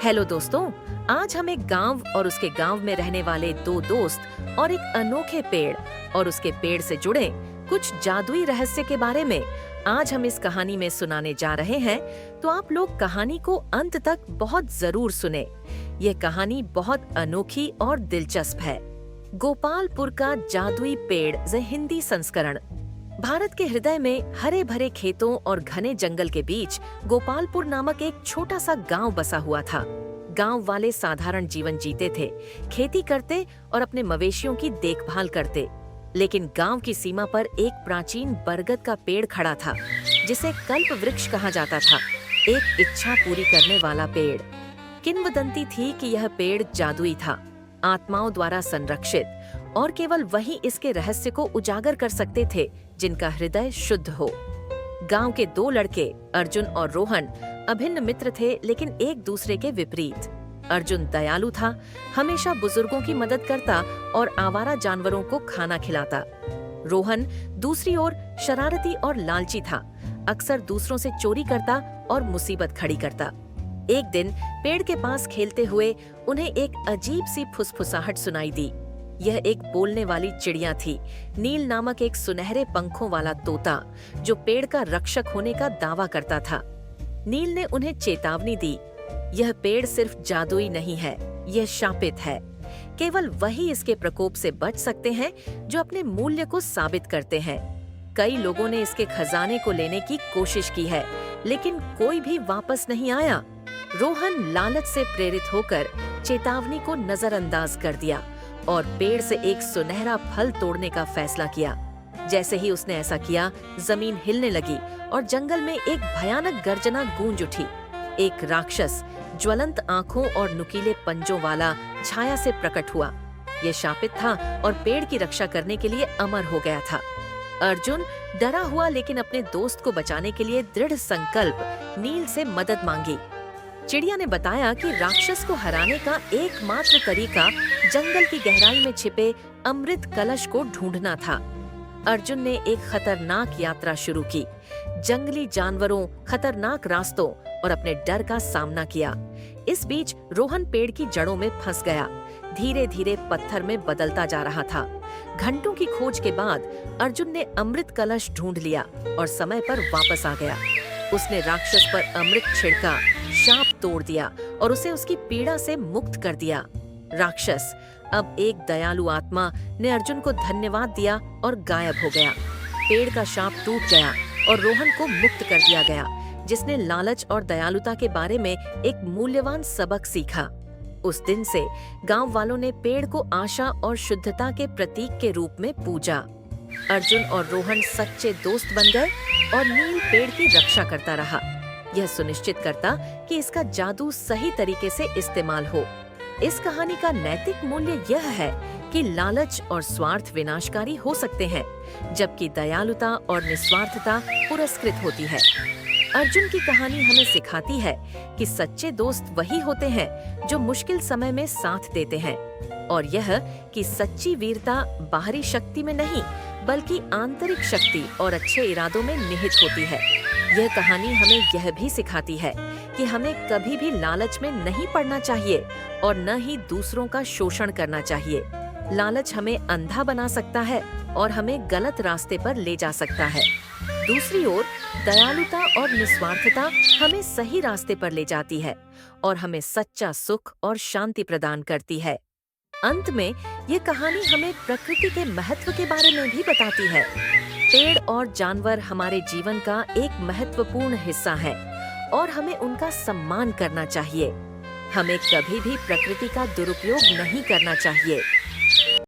Hello दोस्तों, आज हम एक गांव और उसके गांव में रहने वाले दो दोस्त और एक अनोखे पेड़ और उसके पेड़ से जुड़े कुछ जादुई रहस्य के बारे में आज हम इस कहानी में सुनाने जा रहे हैं। तो आप लोग कहानी को अंत तक बहुत जरूर सुने। ये कहानी बहुत अनोखी और दिलचस्प है। गोपालपुर का जादुई पेड़ हिंदी संस्करण। भारत के हृदय में हरे भरे खेतों और घने जंगल के बीच गोपालपुर नामक एक छोटा सा गांव बसा हुआ था। गांव वाले साधारण जीवन जीते थे, खेती करते और अपने मवेशियों की देखभाल करते। लेकिन गांव की सीमा पर एक प्राचीन बरगद का पेड़ खड़ा था, जिसे कल्प वृक्ष कहा जाता था, एक इच्छा पूरी करने वाला पेड़। किंवदंती थी कि यह पेड़ जादुई था, आत्माओं द्वारा संरक्षित, और केवल वही इसके रहस्य को उजागर कर सकते थे जिनका हृदय शुद्ध हो। गांव के दो लड़के अर्जुन और रोहन अभिन्न मित्र थे, लेकिन एक दूसरे के विपरीत। अर्जुन दयालु था, हमेशा बुजुर्गों की मदद करता और आवारा जानवरों को खाना खिलाता। रोहन दूसरी ओर शरारती और लालची था, अक्सर दूसरों से चोरी करता और मुसीबत खड़ी करता। एक दिन पेड़ के पास खेलते हुए उन्हें एक अजीब सी फुसफुसाहट सुनाई दी। यह एक बोलने वाली चिड़िया थी, नील नामक एक सुनहरे पंखों वाला तोता, जो पेड़ का रक्षक होने का दावा करता था। नील ने उन्हें चेतावनी दी, यह पेड़ सिर्फ जादुई नहीं है, यह शापित है। केवल वही इसके प्रकोप से बच सकते हैं जो अपने मूल्य को साबित करते हैं। कई लोगों ने इसके खजाने को लेने की कोशिश की है, लेकिन कोई भी वापस नहीं आया। रोहन लालच से प्रेरित होकर चेतावनी को नजरअंदाज कर दिया और पेड़ से एक सुनहरा फल तोड़ने का फैसला किया। जैसे ही उसने ऐसा किया, जमीन हिलने लगी और जंगल में एक भयानक गर्जना गूंज उठी। एक राक्षस ज्वलंत आंखों और नुकीले पंजों वाला छाया से प्रकट हुआ। यह शापित था और पेड़ की रक्षा करने के लिए अमर हो गया था। अर्जुन डरा हुआ, लेकिन अपने दोस्त को बचाने के लिए दृढ़ संकल्प नील से मदद मांगी। चिड़िया ने बताया कि राक्षस को हराने का एकमात्र तरीका जंगल की गहराई में छिपे अमृत कलश को ढूंढना था। अर्जुन ने एक खतरनाक यात्रा शुरू की, जंगली जानवरों, खतरनाक रास्तों और अपने डर का सामना किया। इस बीच रोहन पेड़ की जड़ों में फंस गया, धीरे धीरे पत्थर में बदलता जा रहा था। घंटों की खोज के बाद अर्जुन ने अमृत कलश ढूंढ लिया और समय पर वापस आ गया। उसने राक्षस पर अमृत छिड़का, शाप तोड़ दिया और उसे उसकी पीड़ा से मुक्त कर दिया। राक्षस, अब एक दयालु आत्मा, ने अर्जुन को धन्यवाद दिया और गायब हो गया। पेड़ का शाप टूट गया और रोहन को मुक्त कर दिया गया, जिसने लालच और दयालुता के बारे में एक मूल्यवान सबक सीखा। उस दिन से गांव वालों ने पेड़ को आशा और शुद्धता के प्रतीक के रूप में पूजा। अर्जुन और रोहन सच्चे दोस्त बन गए और नील पेड़ की रक्षा करता रहा, यह सुनिश्चित करता कि इसका जादू सही तरीके से इस्तेमाल हो। इस कहानी का नैतिक मूल्य यह है कि लालच और स्वार्थ विनाशकारी हो सकते हैं, जबकि दयालुता और निस्वार्थता पुरस्कृत होती है। अर्जुन की कहानी हमें सिखाती है कि सच्चे दोस्त वही होते हैं जो मुश्किल समय में साथ देते हैं, और यह कि सच्ची वीरता बाहरी शक्ति में नहीं, बल्कि आंतरिक शक्ति और अच्छे इरादों में निहित होती है। यह कहानी हमें यह भी सिखाती है कि हमें कभी भी लालच में नहीं पड़ना चाहिए और न ही दूसरों का शोषण करना चाहिए। लालच हमें अंधा बना सकता है और हमें गलत रास्ते पर ले जा सकता है। दूसरी ओर दयालुता और निस्वार्थता हमें सही रास्ते पर ले जाती है और हमें सच्चा सुख और शांति प्रदान करती है। अंत में ये कहानी हमें प्रकृति के महत्व के बारे में भी बताती है। पेड़ और जानवर हमारे जीवन का एक महत्वपूर्ण हिस्सा है और हमें उनका सम्मान करना चाहिए। हमें कभी भी प्रकृति का दुरुपयोग नहीं करना चाहिए।